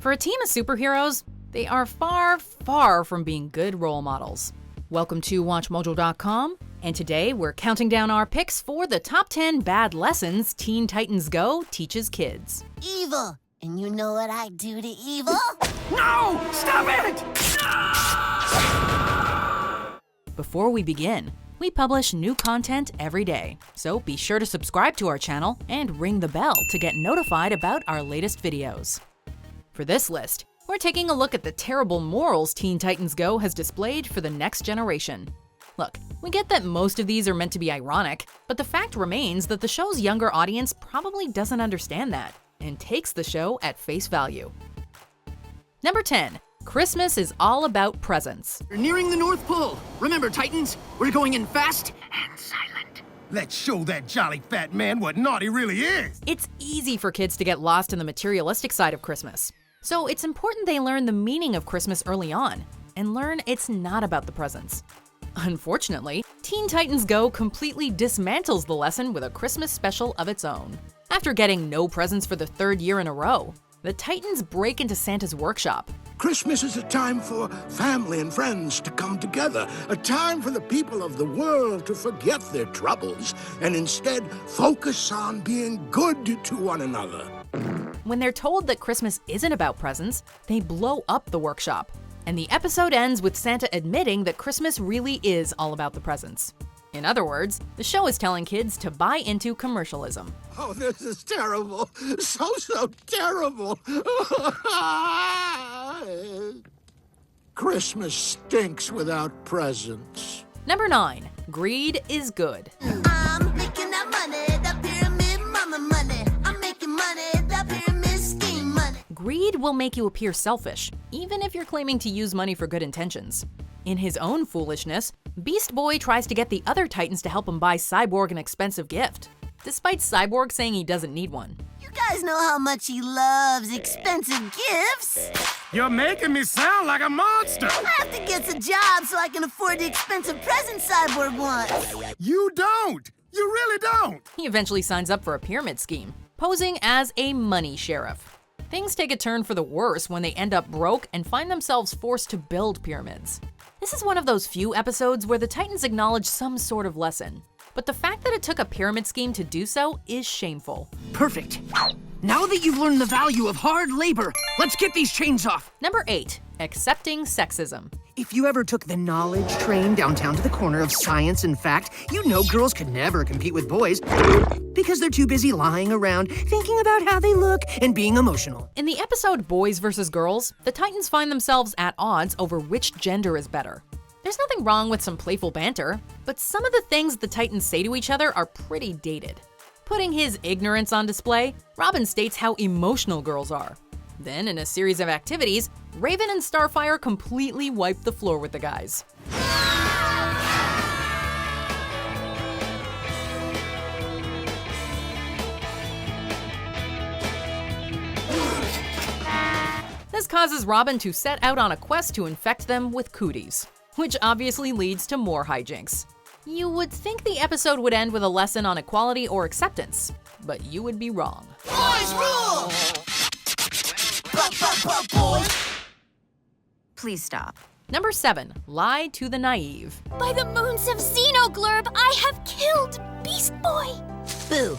For a team of superheroes, they are far, far from being good role models. Welcome to WatchMojo.com, and today we're counting down our picks for the top 10 bad lessons Teen Titans Go teaches kids. Evil! And you know what I do to evil? No! Stop it! Before we begin, we publish new content every day, so be sure to subscribe to our channel and ring the bell to get notified about our latest videos. For this list, we're taking a look at the terrible morals Teen Titans Go has displayed for the next generation. Look, we get that most of these are meant to be ironic, but the fact remains that the show's younger audience probably doesn't understand that and takes the show at face value. Number 10. Christmas is all about presents. We're nearing the North Pole. Remember, Titans, we're going in fast and silent. Let's show that jolly fat man what naughty really is. It's easy for kids to get lost in the materialistic side of Christmas. So it's important they learn the meaning of Christmas early on and learn it's not about the presents. Unfortunately, Teen Titans Go completely dismantles the lesson with a Christmas special of its own. After getting no presents for the third year in a row, the Titans break into Santa's workshop. Christmas is a time for family and friends to come together, a time for the people of the world to forget their troubles and instead focus on being good to one another. When they're told that Christmas isn't about presents, they blow up the workshop. And the episode ends with Santa admitting that Christmas really is all about the presents. In other words, the show is telling kids to buy into commercialism. Oh, this is terrible. So terrible. Christmas stinks without presents. Number 9. Greed is good. I'm making that money, that pyramid mama money. I'm making money, that pyramid scheme money. Greed will make you appear selfish, even if you're claiming to use money for good intentions. In his own foolishness, Beast Boy tries to get the other Titans to help him buy Cyborg an expensive gift, despite Cyborg saying he doesn't need one. You guys know how much he loves expensive gifts. You're making me sound like a monster. I have to get a job so I can afford the expensive present Cyborg wants. You don't. You really don't. He eventually signs up for a pyramid scheme, posing as a money sheriff. Things take a turn for the worse when they end up broke and find themselves forced to build pyramids. This is one of those few episodes where the Titans acknowledge some sort of lesson, but the fact that it took a pyramid scheme to do so is shameful. Perfect. Now that you've learned the value of hard labor, let's get these chains off. Number 8. Accepting sexism. If you ever took the knowledge train downtown to the corner of science and fact, you know girls could never compete with boys because they're too busy lying around, thinking about how they look and being emotional. In the episode Boys vs. Girls, the Titans find themselves at odds over which gender is better. There's nothing wrong with some playful banter, but some of the things the Titans say to each other are pretty dated. Putting his ignorance on display, Robin states how emotional girls are. Then, in a series of activities, Raven and Starfire completely wipe the floor with the guys. This causes Robin to set out on a quest to infect them with cooties, which obviously leads to more hijinks. You would think the episode would end with a lesson on equality or acceptance, but you would be wrong. Boys rule! Boys! Please stop. Number 7. Lie to the naive. By the moons of Xenoglurb, I have killed Beast Boy! Boo!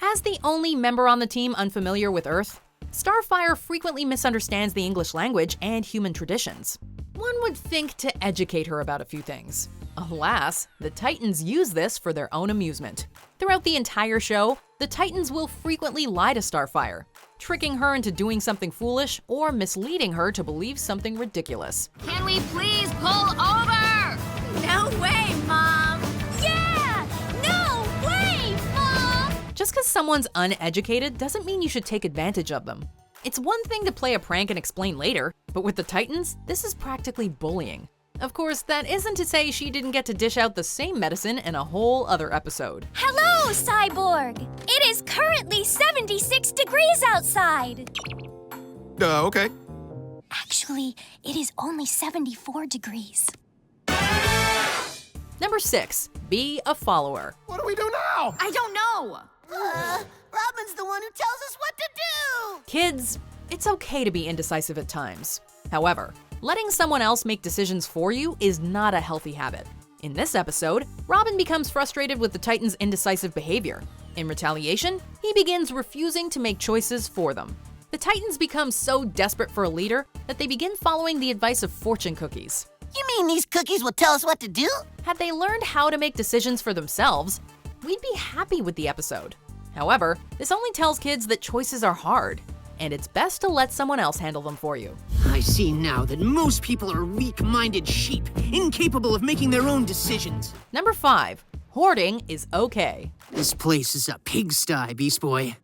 As the only member on the team unfamiliar with Earth, Starfire frequently misunderstands the English language and human traditions. One would think to educate her about a few things. Alas, the Titans use this for their own amusement. Throughout the entire show, the Titans will frequently lie to Starfire, tricking her into doing something foolish or misleading her to believe something ridiculous. Can we please pull over? No way, Mom! Yeah! No way, Mom! Just because someone's uneducated doesn't mean you should take advantage of them. It's one thing to play a prank and explain later, but with the Titans, this is practically bullying. Of course, that isn't to say she didn't get to dish out the same medicine in a whole other episode. Hello, Cyborg! It is currently 76 degrees outside! Okay. Actually, it is only 74 degrees. Number 6. Be a follower. What do we do now? I don't know. Robin's the one who tells us what to do! Kids, It's okay to be indecisive at times. However, letting someone else make decisions for you is not a healthy habit. In this episode, Robin becomes frustrated with the Titans' indecisive behavior. In retaliation, he begins refusing to make choices for them. The Titans become so desperate for a leader that they begin following the advice of fortune cookies. You mean these cookies will tell us what to do? Had they learned how to make decisions for themselves, we'd be happy with the episode. However, this only tells kids that choices are hard, and it's best to let someone else handle them for you. I see now that most people are weak-minded sheep, incapable of making their own decisions. Number 5, hoarding is okay. This place is a pigsty, Beast Boy.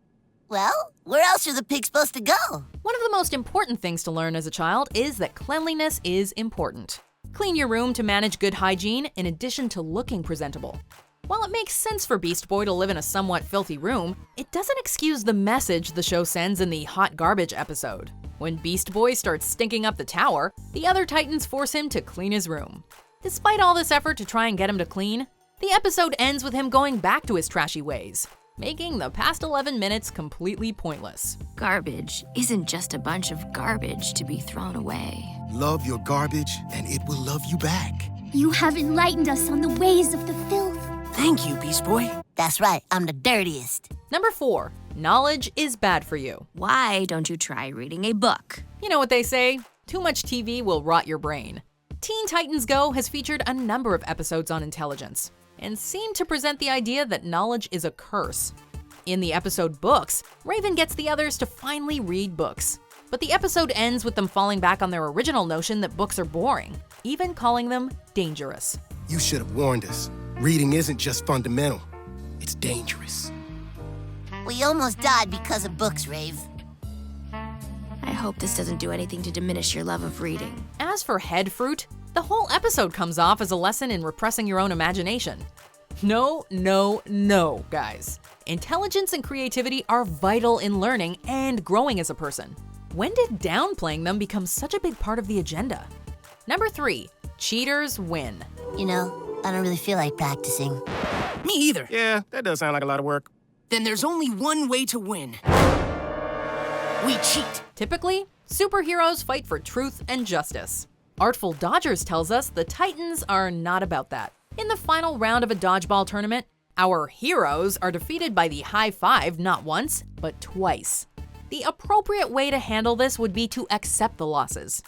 Well, where else are the pigs supposed to go? One of the most important things to learn as a child is that cleanliness is important. Clean your room to manage good hygiene in addition to looking presentable. While it makes sense for Beast Boy to live in a somewhat filthy room, it doesn't excuse the message the show sends in the hot garbage episode. When Beast Boy starts stinking up the tower, the other Titans force him to clean his room. Despite all this effort to try and get him to clean, the episode ends with him going back to his trashy ways, making the past 11 minutes completely pointless. Garbage isn't just a bunch of garbage to be thrown away. Love your garbage, and it will love you back. You have enlightened us on the ways of the filth. Thank you, Beast Boy. That's right, I'm the dirtiest. Number 4, knowledge is bad for you. Why don't you try reading a book? You know what they say, too much TV will rot your brain. Teen Titans Go has featured a number of episodes on intelligence, and seem to present the idea that knowledge is a curse. In the episode Books, Raven gets the others to finally read books. But the episode ends with them falling back on their original notion that books are boring, even calling them dangerous. You should have warned us. Reading isn't just fundamental, it's dangerous. We almost died because of books, Rave. I hope this doesn't do anything to diminish your love of reading. As for head fruit, the whole episode comes off as a lesson in repressing your own imagination. No, no, no, guys. Intelligence and creativity are vital in learning and growing as a person. When did downplaying them become such a big part of the agenda? Number 3, cheaters win. You know, I don't really feel like practicing. Me either. Yeah, that does sound like a lot of work. Then there's only one way to win. We cheat. Typically, superheroes fight for truth and justice. Artful Dodgers tells us the Titans are not about that. In the final round of a dodgeball tournament, our heroes are defeated by the high five not once, but twice. The appropriate way to handle this would be to accept the losses.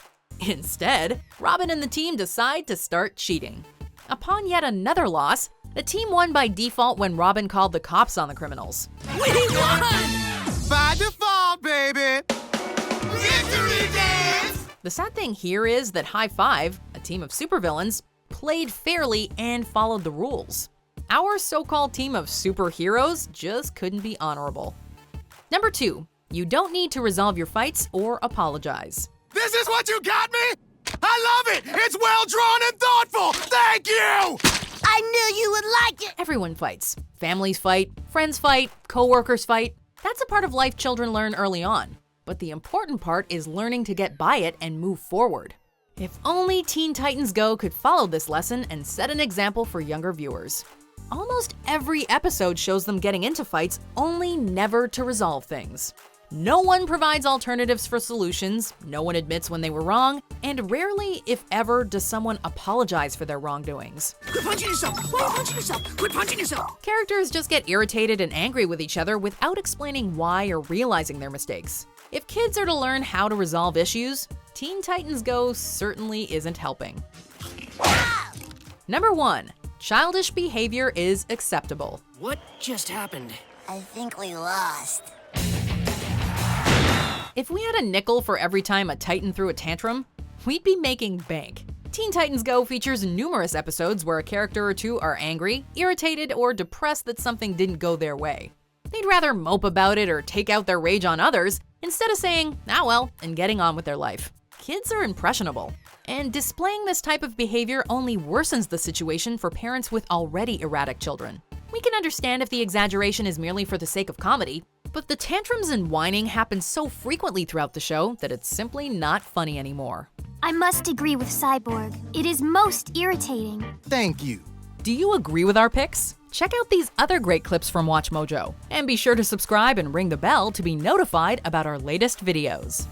Instead, Robin and the team decide to start cheating. Upon yet another loss, the team won by default when Robin called the cops on the criminals. We won! By default, baby! Victory dance! The sad thing here is that High Five, a team of supervillains, played fairly and followed the rules. Our so-called team of superheroes just couldn't be honorable. Number 2, you don't need to resolve your fights or apologize. This is what you got me? I love it! It's well drawn and thoughtful! Thank you! I knew you would like it! Everyone fights. Families fight, friends fight, co-workers fight. That's a part of life children learn early on. But the important part is learning to get by it and move forward. If only Teen Titans Go could follow this lesson and set an example for younger viewers. Almost every episode shows them getting into fights, only never to resolve things. No one provides alternatives for solutions, no one admits when they were wrong, and rarely, if ever, does someone apologize for their wrongdoings. Quit punching yourself! Why are you punching yourself? Quit punching yourself! Characters just get irritated and angry with each other without explaining why or realizing their mistakes. If kids are to learn how to resolve issues, Teen Titans Go certainly isn't helping. Number 1, childish behavior is acceptable. What just happened? I think we lost. If we had a nickel for every time a Titan threw a tantrum, we'd be making bank. Teen Titans Go features numerous episodes where a character or two are angry, irritated, or depressed that something didn't go their way. They'd rather mope about it or take out their rage on others instead of saying, ah well, and getting on with their life. Kids are impressionable, and displaying this type of behavior only worsens the situation for parents with already erratic children. We can understand if the exaggeration is merely for the sake of comedy, but the tantrums and whining happen so frequently throughout the show that it's simply not funny anymore. I must agree with Cyborg. It is most irritating. Thank you. Do you agree with our picks? Check out these other great clips from WatchMojo, and be sure to subscribe and ring the bell to be notified about our latest videos.